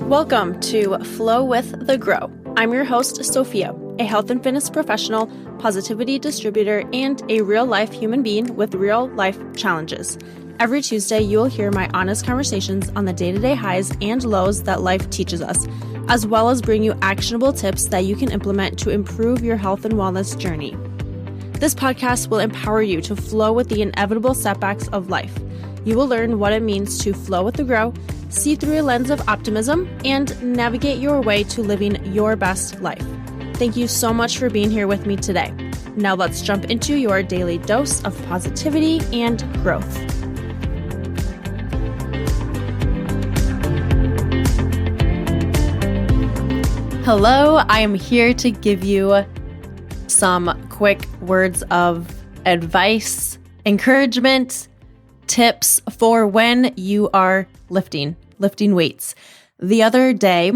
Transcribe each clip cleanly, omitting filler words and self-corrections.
Welcome to Flow with the Grow. I'm your host, Sophia, a health and fitness professional, positivity distributor, and a real-life human being with real-life challenges. Every Tuesday, you will hear my honest conversations on the day-to-day highs and lows that life teaches us, as well as bring you actionable tips that you can implement to improve your health and wellness journey. This podcast will empower you to flow with the inevitable setbacks of life. You will learn what it means to flow with the grow, see through a lens of optimism, and navigate your way to living your best life. Thank you so much for being here with me today. Now let's jump into your daily dose of positivity and growth. Hello, I am here to give you some quick words of advice, encouragement, tips for when you are lifting weights. The other day,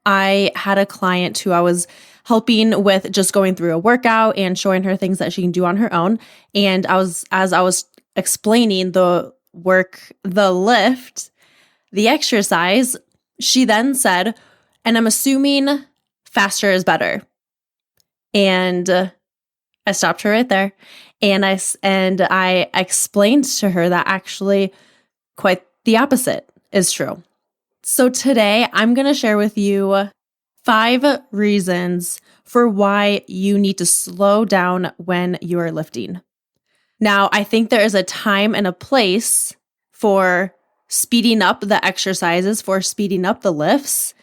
I had a client who I was helping with just going through a workout and showing her things that she can do on her own. And as I was explaining the lift, the exercise, she then said, and I'm assuming faster is better. And I stopped her right there. And I explained to her that actually quite the opposite is true. So today I'm going to share with you 5 reasons for why you need to slow down when you are lifting. Now, I think there is a time and a place for speeding up the exercises, for speeding up the lifts.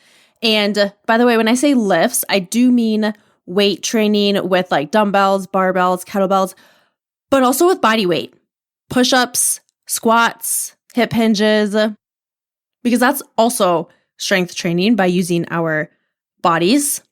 And by the way, when I say lifts, I do mean weight training with like dumbbells, barbells, kettlebells, but also with body weight, push-ups, squats, hip hinges, because that's also strength training by using our bodies.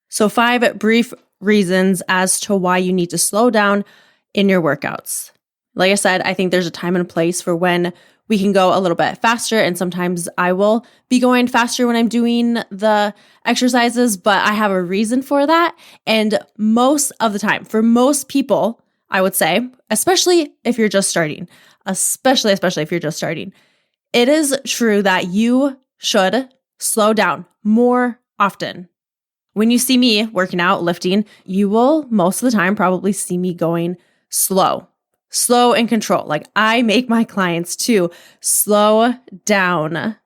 So 5 brief reasons as to why you need to slow down in your workouts. Like I said, I think there's a time and place for when we can go a little bit faster, and sometimes I will be going faster when I'm doing the exercises, but I have a reason for that. And most of the time, for most people, I would say, especially if you're just starting, especially if you're just starting, it is true that you should slow down more often. When you see me working out, lifting, you will most of the time probably see me going slow and control. Like I make my clients to slow down,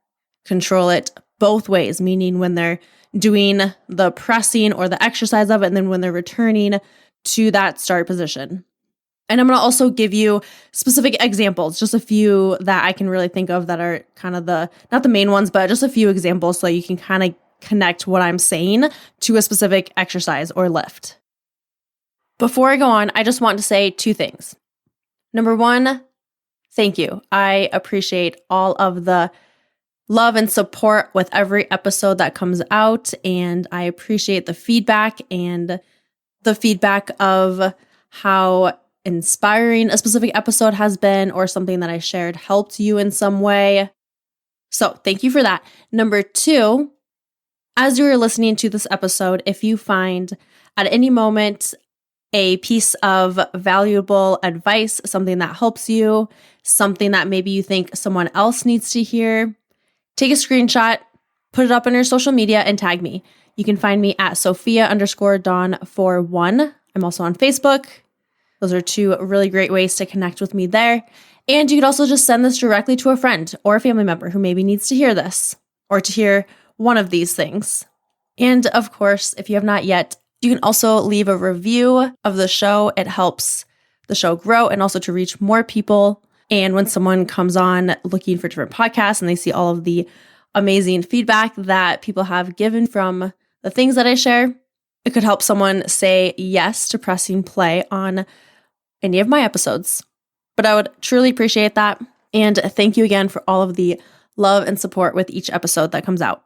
control it both ways, meaning when they're doing the pressing or the exercise of it, and then when they're returning to that start position. And I'm going to also give you specific examples, just a few that I can really think of that are kind of not the main ones, but just a few examples so you can kind of connect what I'm saying to a specific exercise or lift. Before I go on, I just want to say 2 things. Number 1, thank you. I appreciate all of the love and support with every episode that comes out, and I appreciate the feedback of how inspiring a specific episode has been or something that I shared helped you in some way. So thank you for that. Number 2, as you're listening to this episode, if you find at any moment a piece of valuable advice, something that helps you, something that maybe you think someone else needs to hear, take a screenshot, put it up on your social media, and tag me. You can find me at Sophia_Dawn41. I'm also on Facebook. Those are 2 really great ways to connect with me there. And you could also just send this directly to a friend or a family member who maybe needs to hear this or to hear one of these things. And of course, if you have not yet, you can also leave a review of the show. It helps the show grow and also to reach more people. And when someone comes on looking for different podcasts and they see all of the amazing feedback that people have given from the things that I share, it could help someone say yes to pressing play on any of my episodes. But I would truly appreciate that. And thank you again for all of the love and support with each episode that comes out.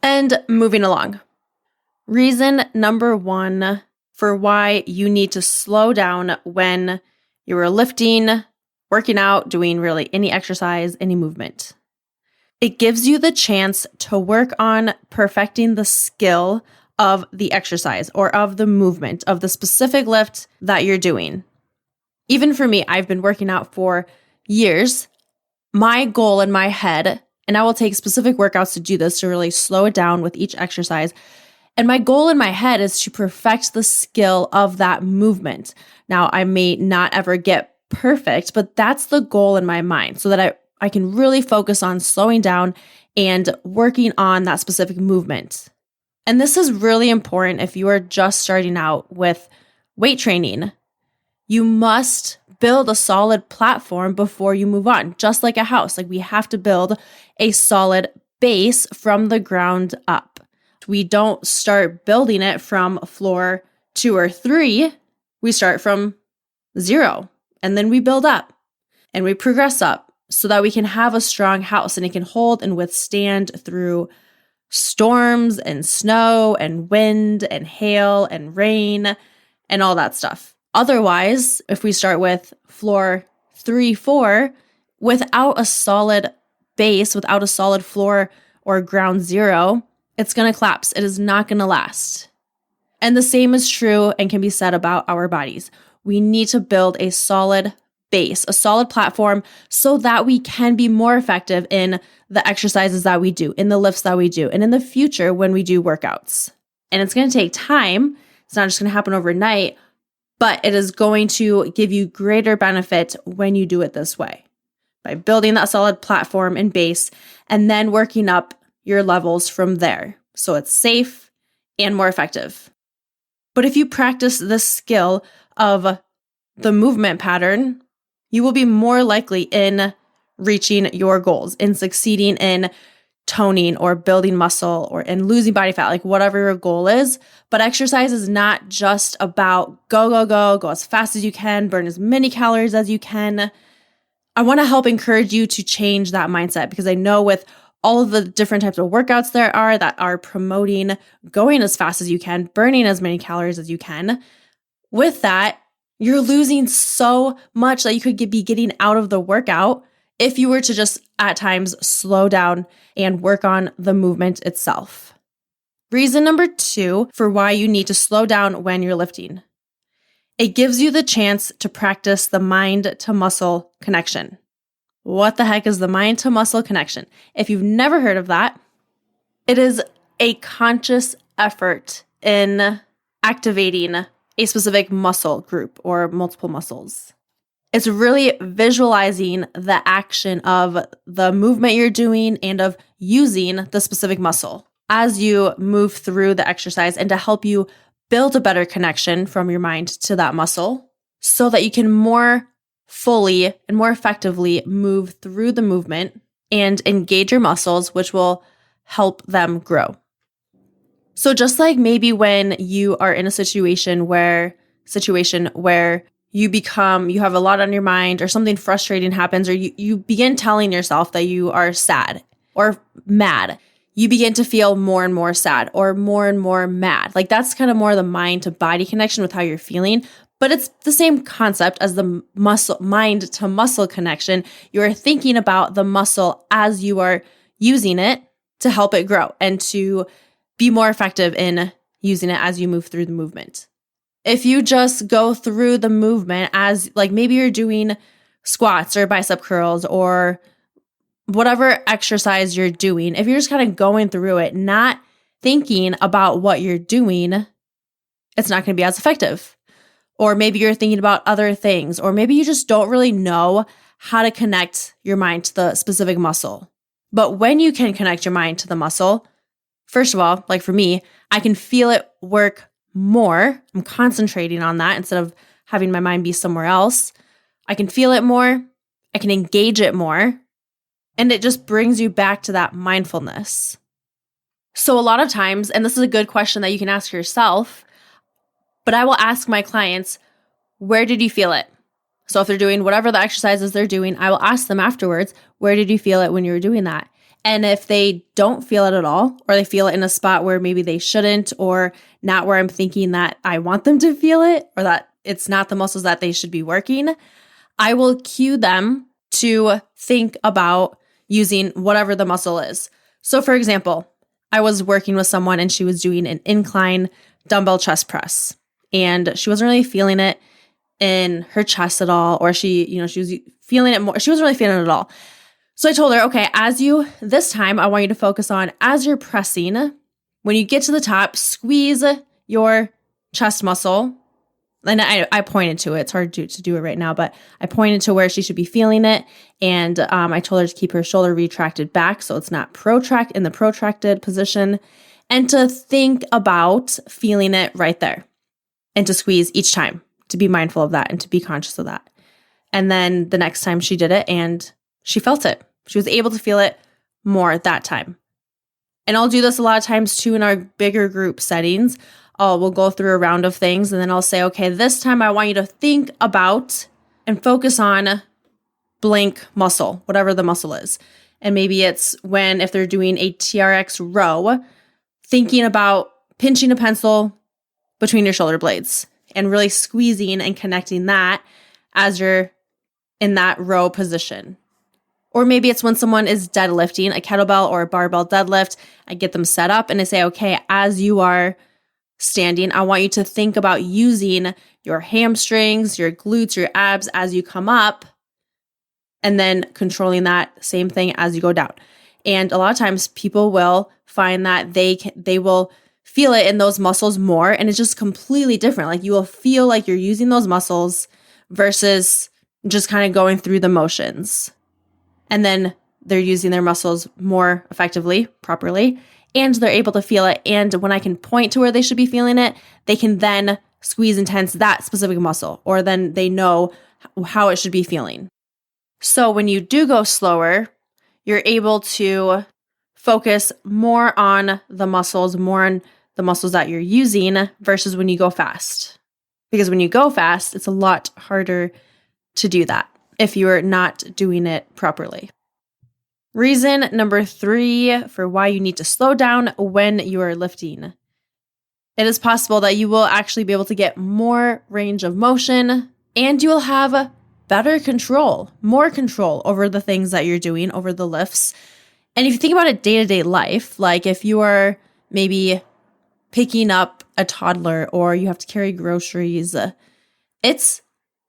And moving along. Reason number 1 for why you need to slow down when you are lifting, working out, doing really any exercise, any movement. It gives you the chance to work on perfecting the skill of the exercise or of the movement of the specific lift that you're doing. Even for me, I've been working out for years. My goal in my head And I will take specific workouts to do this to really slow it down with each exercise. And my goal in my head is to perfect the skill of that movement. Now, I may not ever get perfect, but that's the goal in my mind so that I can really focus on slowing down and working on that specific movement. And this is really important if you are just starting out with weight training. You must build a solid platform before you move on, just like a house. Like we have to build a solid base from the ground up. We don't start building it from floor 2 or 3. We start from 0 and then we build up and we progress up so that we can have a strong house and it can hold and withstand through storms and snow and wind and hail and rain and all that stuff. Otherwise, if we start with floor 3, 4, without a solid base, without a solid floor or ground 0, it's going to collapse. It is not going to last. And the same is true and can be said about our bodies. We need to build a solid base, a solid platform so that we can be more effective in the exercises that we do, in the lifts that we do, and in the future when we do workouts. And it's going to take time. It's not just going to happen overnight, but it is going to give you greater benefit when you do it this way, by building that solid platform and base and then working up your levels from there. So it's safe and more effective. But if you practice this skill of the movement pattern, you will be more likely in reaching your goals, in succeeding in toning or building muscle or in losing body fat, like whatever your goal is. But exercise is not just about go as fast as you can, burn as many calories as you can. I want to help encourage you to change that mindset because I know with all of the different types of workouts there are that are promoting going as fast as you can, burning as many calories as you can, with that, you're losing so much that you could be getting out of the workout if you were to just at times slow down and work on the movement itself. Reason number 2 for why you need to slow down when you're lifting. It gives you the chance to practice the mind to muscle connection. What the heck is the mind to muscle connection? If you've never heard of that, it is a conscious effort in activating a specific muscle group or multiple muscles. It's really visualizing the action of the movement you're doing and of using the specific muscle as you move through the exercise and to help you build a better connection from your mind to that muscle so that you can more fully and more effectively move through the movement and engage your muscles, which will help them grow. So just like maybe when you are in a situation where you have a lot on your mind or something frustrating happens or you begin telling yourself that you are sad or mad, you begin to feel more and more sad or more mad. Like that's kind of more the mind to body connection with how you're feeling. But it's the same concept as the mind to muscle connection. You're thinking about the muscle as you are using it to help it grow and to be more effective in using it as you move through the movement. If you just go through the movement as like maybe you're doing squats or bicep curls or whatever exercise you're doing, if you're just kind of going through it, not thinking about what you're doing, it's not going to be as effective. Or maybe you're thinking about other things, or maybe you just don't really know how to connect your mind to the specific muscle. But when you can connect your mind to the muscle, first of all, like for me, I can feel it work more. I'm concentrating on that instead of having my mind be somewhere else. I can feel it more. I can engage it more. And it just brings you back to that mindfulness. So a lot of times, and this is a good question that you can ask yourself, but I will ask my clients, where did you feel it? So if they're doing whatever the exercises they're doing, I will ask them afterwards, where did you feel it when you were doing that? And if they don't feel it at all, or they feel it in a spot where maybe they shouldn't, or not where I'm thinking that I want them to feel it, or that it's not the muscles that they should be working, I will cue them to think about using whatever the muscle is. So for example, I was working with someone and she was doing an incline dumbbell chest press. And she wasn't really feeling it in her chest at all, or she was feeling it more. She wasn't really feeling it at all. So I told her, okay, this time I want you to focus on as you're pressing, when you get to the top, squeeze your chest muscle. And I pointed to it. It's hard to do it right now, but I pointed to where she should be feeling it. And I told her to keep her shoulder retracted back so it's not in the protracted position, and to think about feeling it right there and to squeeze each time, to be mindful of that and to be conscious of that. And then the next time she did it and she felt it. She was able to feel it more at that time. And I'll do this a lot of times too in our bigger group settings. We'll go through a round of things and then I'll say, okay, this time I want you to think about and focus on blank muscle, whatever the muscle is. And maybe it's if they're doing a TRX row, thinking about pinching a pencil between your shoulder blades and really squeezing and connecting that as you're in that row position. Or maybe it's when someone is deadlifting a kettlebell or a barbell deadlift, I get them set up and I say, okay, as you are standing, I want you to think about using your hamstrings, your glutes, your abs as you come up, and then controlling that same thing as you go down. And a lot of times people will find that they will feel it in those muscles more, and it's just completely different. Like you will feel like you're using those muscles versus just kind of going through the motions. And then they're using their muscles more effectively, properly, and they're able to feel it. And when I can point to where they should be feeling it, they can then squeeze and tense that specific muscle, or then they know how it should be feeling. So when you do go slower, you're able to focus more on the muscles that you're using versus when you go fast. Because when you go fast, it's a lot harder to do that if you're not doing it properly. Reason number 3 for why you need to slow down when you are lifting. It is possible that you will actually be able to get more range of motion and you will have more control over the things that you're doing, over the lifts. And if you think about it day-to-day life, like if you are maybe picking up a toddler or you have to carry groceries,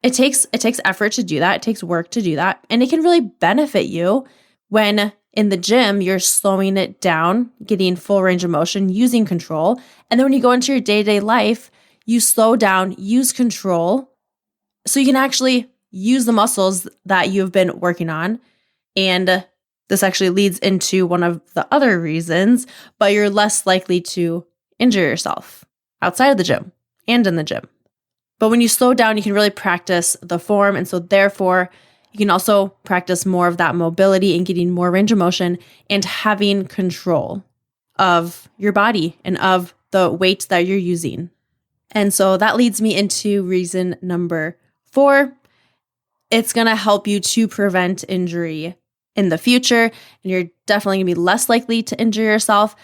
it takes effort to do that. It takes work to do that. And it can really benefit you when in the gym, you're slowing it down, getting full range of motion, using control. And then when you go into your day-to-day life, you slow down, use control, so you can actually use the muscles that you've been working on. And this actually leads into one of the other reasons, but you're less likely to injure yourself outside of the gym and in the gym. But when you slow down, you can really practice the form. And so therefore, you can also practice more of that mobility and getting more range of motion and having control of your body and of the weight that you're using. And so that leads me into reason number 4. It's going to help you to prevent injury in the future, and you're definitely going to be less likely to injure yourself.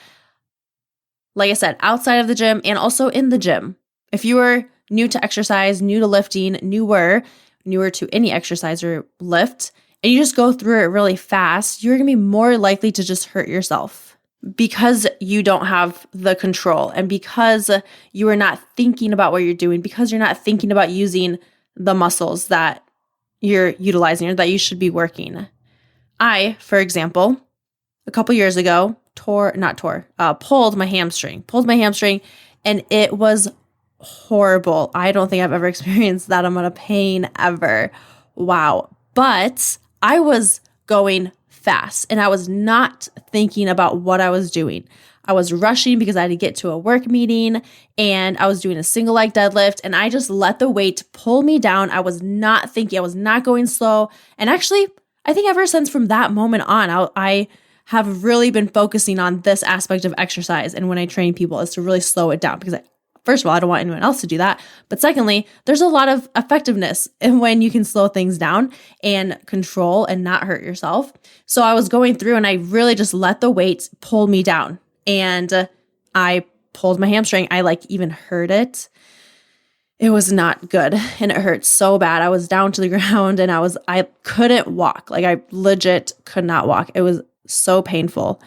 Like I said, outside of the gym and also in the gym. If you are new to exercise, new to lifting, newer to any exercise or lift, and you just go through it really fast, you're going to be more likely to just hurt yourself because you don't have the control and because you are not thinking about what you're doing, because you're not thinking about using the muscles that you're utilizing or that you should be working. I, for example, a couple years ago, pulled my hamstring, and it was horrible. I don't think I've ever experienced that amount of pain ever. Wow. But I was going fast and I was not thinking about what I was doing. I was rushing because I had to get to a work meeting and I was doing a single leg deadlift and I just let the weight pull me down. I was not thinking, I was not going slow. And actually, I think ever since from that moment on, I have really been focusing on this aspect of exercise. And when I train people is to really slow it down because first of all, I don't want anyone else to do that. But secondly, there's a lot of effectiveness in when you can slow things down and control and not hurt yourself. So I was going through and I really just let the weight pull me down. And I pulled my hamstring. I even hurt it. It was not good. And it hurt so bad. I was down to the ground and I couldn't walk. I legit could not walk. It was so painful.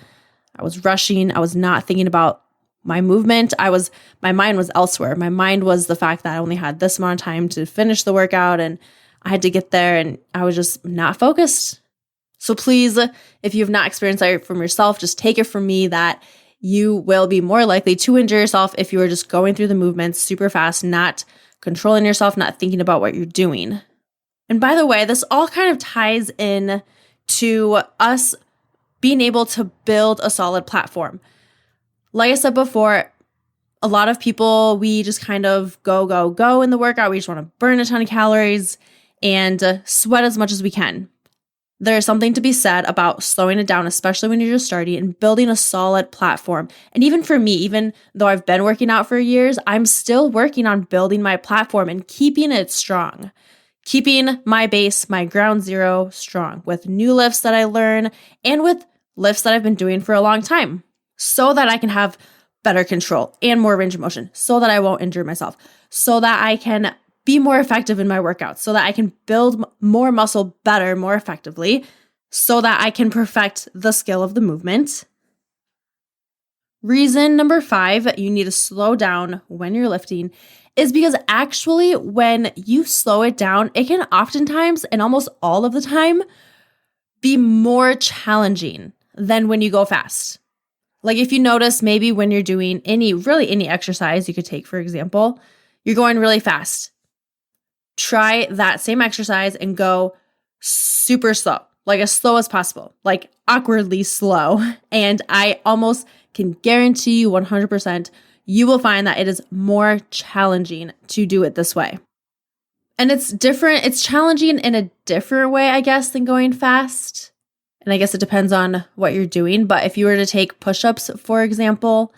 I was rushing. I was not thinking about my movement. My mind was elsewhere. My mind was the fact that I only had this amount of time to finish the workout and I had to get there and I was just not focused. So please, if you have not experienced that from yourself, just take it from me that you will be more likely to injure yourself if you are just going through the movements super fast, not controlling yourself, not thinking about what you're doing. And by the way, this all kind of ties in to us being able to build a solid platform. Like I said before, a lot of people, we just kind of go in the workout. We just want to burn a ton of calories and sweat as much as we can. There's something to be said about slowing it down, especially when you're just starting, and building a solid platform. And even for me, even though I've been working out for years, I'm still working on building my platform and keeping it strong. Keeping my base, my ground zero strong with new lifts that I learn and with lifts that I've been doing for a long time so that I can have better control and more range of motion, so that I won't injure myself, so that I can be more effective in my workouts, so that I can build more muscle better, more effectively, so that I can perfect the skill of the movement. Reason number 5, you need to slow down when you're lifting is because actually when you slow it down, it can oftentimes and almost all of the time be more challenging than when you go fast. Like if you notice maybe when you're doing any exercise you could take, for example, you're going really fast. Try that same exercise and go super slow, like as slow as possible, like awkwardly slow. And I almost can guarantee you 100% you will find that it is more challenging to do it this way. And it's different. It's challenging in a different way, I guess, than going fast. And I guess it depends on what you're doing. But if you were to take push-ups, for example,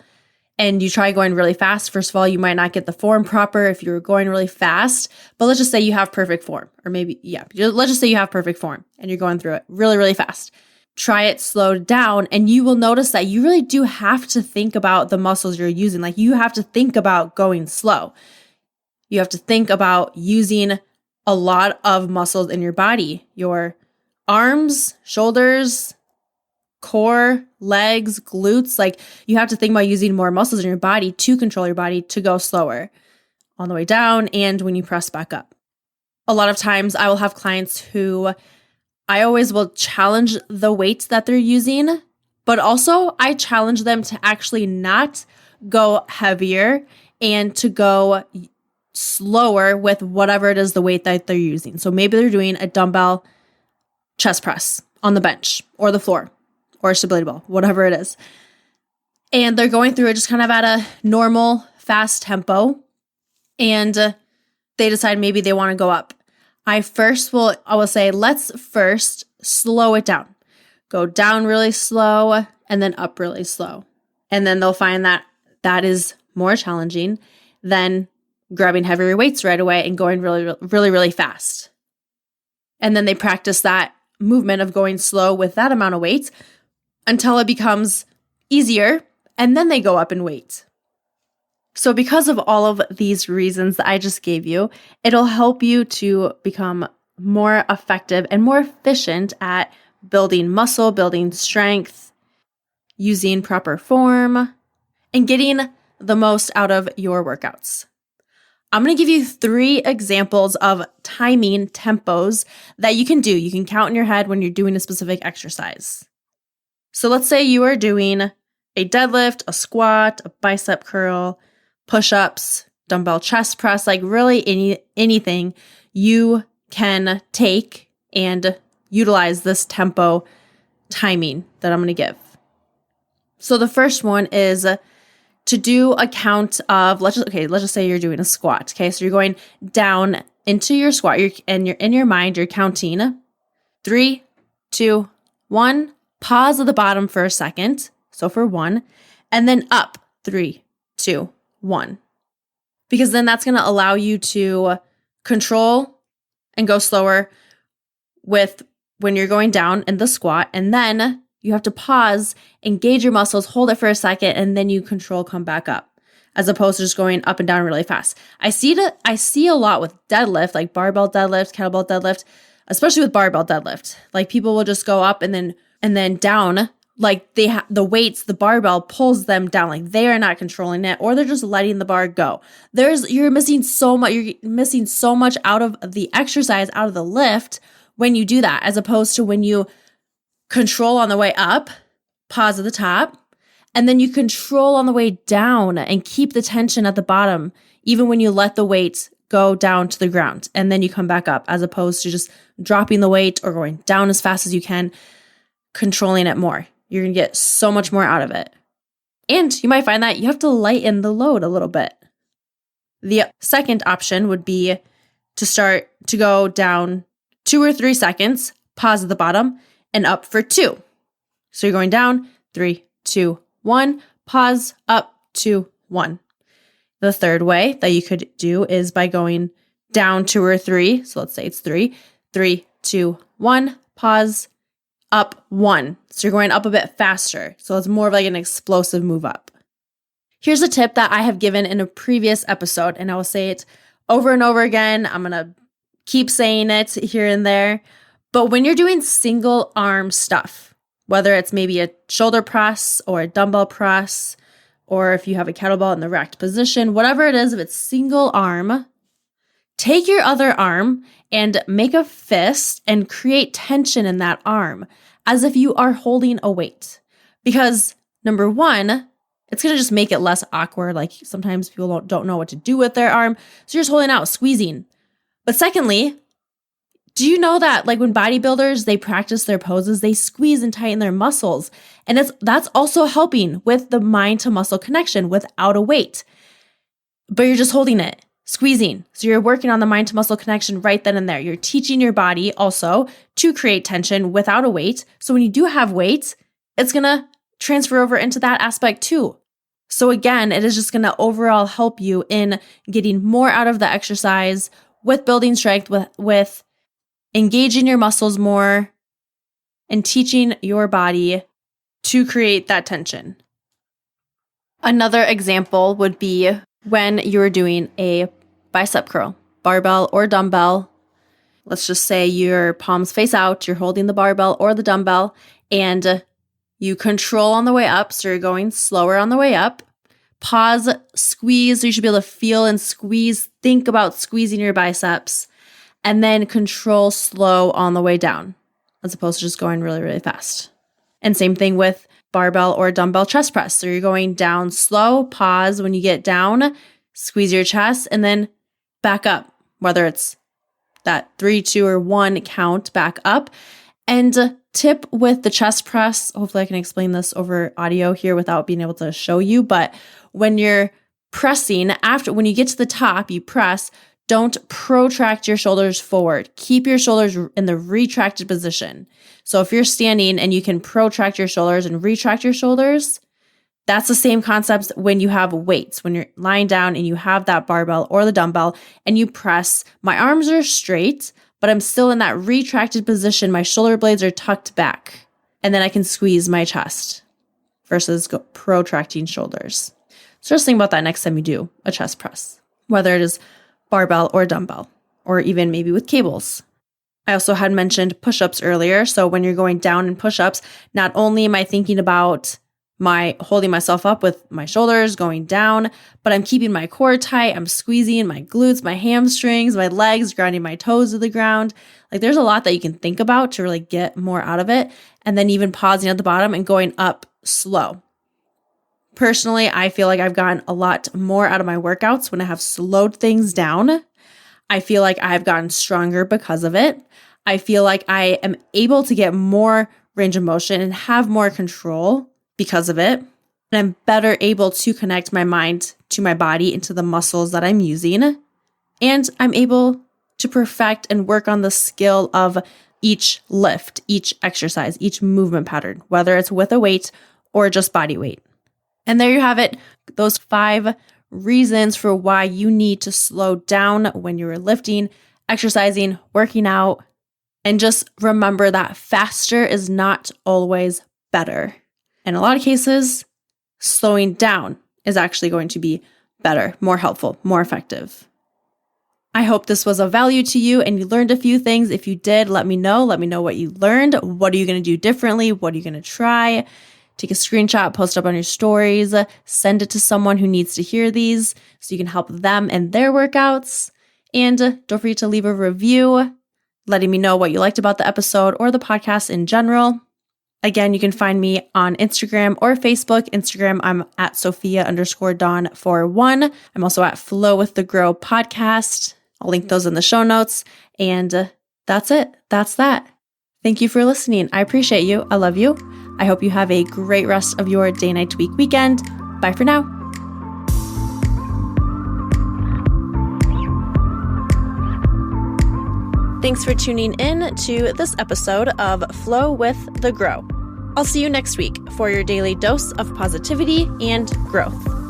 and you try going really fast, first of all, you might not get the form proper if you're going really fast. But let's just say you have perfect form. Or maybe, let's just say you have perfect form and you're going through it really, really fast. Try it slowed down and you will notice that you really do have to think about the muscles you're using. Like you have to think about going slow. You have to think about using a lot of muscles in your body, your arms, shoulders, core, legs, glutes. Like you have to think about using more muscles in your body to control your body to go slower on the way down and when you press back up. A lot of times I will have clients who I always will challenge the weights that they're using, but also I challenge them to actually not go heavier and to go slower with whatever it is the weight that they're using. So maybe they're doing a dumbbell chest press on the bench or the floor or a stability ball, whatever it is. And they're going through it just kind of at a normal, fast tempo. And they decide maybe they want to go up. I will say, let's first slow it down. Go down really slow and then up really slow. And then they'll find that that is more challenging than grabbing heavier weights right away and going really, really, really fast. And then they practice that movement of going slow with that amount of weight until it becomes easier. And then they go up in weight. So because of all of these reasons that I just gave you, it'll help you to become more effective and more efficient at building muscle, building strength, using proper form, and getting the most out of your workouts. I'm going to give you 3 examples of timing tempos that you can do. You can count in your head when you're doing a specific exercise. So let's say you are doing a deadlift, a squat, a bicep curl, push-ups, dumbbell chest press, like really anything you can take and utilize this tempo timing that I'm going to give. So the first one is to do a count of, let's just say you're doing a squat. Okay, so you're going down into your squat, and you're in your mind, you're counting 3, 2, 1. Pause at the bottom for a second. So for 1, and then up 3, 2, 1. Because then that's going to allow you to control and go slower with when you're going down in the squat, and then you have to pause, engage your muscles, hold it for a second, and then you control, come back up, as opposed to just going up and down really fast. I see a lot with deadlift, like barbell deadlift, kettlebell deadlift, especially with barbell deadlift. Like people will just go up and then down, like the weights, the barbell pulls them down, like they are not controlling it, or they're just letting the bar go. You're missing so much out of the exercise, out of the lift when you do that, as opposed to when you control on the way up, pause at the top, and then you control on the way down and keep the tension at the bottom, even when you let the weight go down to the ground. And then you come back up, as opposed to just dropping the weight or going down as fast as you can, controlling it more. You're going to get so much more out of it. And you might find that you have to lighten the load a little bit. The second option would be to start to go down 2 or 3 seconds, pause at the bottom, and up for 2. So you're going down, 3, 2, 1, pause, up, 2, 1. The third way that you could do is by going down 2 or 3. So let's say it's 3, 3, 2, 1, pause, up, 1. So you're going up a bit faster. So it's more of like an explosive move up. Here's a tip that I have given in a previous episode, and I will say it over and over again. I'm going to keep saying it here and there. But when you're doing single arm stuff, whether it's maybe a shoulder press or a dumbbell press, or if you have a kettlebell in the racked position, whatever it is, if it's single arm, take your other arm and make a fist and create tension in that arm as if you are holding a weight. Because number one, it's going to just make it less awkward. Like sometimes people don't know what to do with their arm. So you're just holding out, squeezing. But secondly, do you know that like when bodybuilders, they practice their poses, they squeeze and tighten their muscles. And that's also helping with the mind to muscle connection without a weight. But you're just holding it, squeezing. So you're working on the mind to muscle connection right then and there. You're teaching your body also to create tension without a weight. So when you do have weight, it's going to transfer over into that aspect too. So again, it is just going to overall help you in getting more out of the exercise, with building strength, with engaging your muscles more, and teaching your body to create that tension. Another example would be when you're doing a bicep curl, barbell or dumbbell. Let's just say your palms face out, you're holding the barbell or the dumbbell, and you control on the way up, so you're going slower on the way up. Pause, squeeze, so you should be able to feel and squeeze. Think about squeezing your biceps. And then control slow on the way down, as opposed to just going really, really fast. And same thing with barbell or dumbbell chest press. So you're going down slow, pause when you get down, squeeze your chest, and then back up, whether it's that 3, 2, or 1 count back up. And tip with the chest press, hopefully I can explain this over audio here without being able to show you, but when you're pressing, when you get to the top, you press, don't protract your shoulders forward. Keep your shoulders in the retracted position. So if you're standing and you can protract your shoulders and retract your shoulders, that's the same concept when you have weights. When you're lying down and you have that barbell or the dumbbell and you press, my arms are straight, but I'm still in that retracted position. My shoulder blades are tucked back. And then I can squeeze my chest versus protracting shoulders. So just think about that next time you do a chest press, whether it is barbell or dumbbell, or even maybe with cables. I also had mentioned push-ups earlier. So when you're going down in push-ups, not only am I thinking about my holding myself up with my shoulders going down, but I'm keeping my core tight. I'm squeezing my glutes, my hamstrings, my legs, grounding my toes to the ground. Like there's a lot that you can think about to really get more out of it. And then even pausing at the bottom and going up slow. Personally, I feel like I've gotten a lot more out of my workouts when I have slowed things down. I feel like I've gotten stronger because of it. I feel like I am able to get more range of motion and have more control because of it. And I'm better able to connect my mind to my body and to the muscles that I'm using. And I'm able to perfect and work on the skill of each lift, each exercise, each movement pattern, whether it's with a weight or just body weight. And there you have it, those 5 reasons for why you need to slow down when you're lifting, exercising, working out, and just remember that faster is not always better. In a lot of cases, slowing down is actually going to be better, more helpful, more effective. I hope this was of value to you and you learned a few things. If you did, let me know. Let me know what you learned. What are you going to do differently? What are you going to try? Take a screenshot, post up on your stories, send it to someone who needs to hear these so you can help them in their workouts. And don't forget to leave a review letting me know what you liked about the episode or the podcast in general. Again, you can find me on Instagram or Facebook. Instagram, I'm at Sophia_Dawn41. I'm also at Flow with the Grow podcast. I'll link those in the show notes. And that's it. That's that. Thank you for listening. I appreciate you. I love you. I hope you have a great rest of your day, night, week, weekend. Bye for now. Thanks for tuning in to this episode of Flow with the Grow. I'll see you next week for your daily dose of positivity and growth.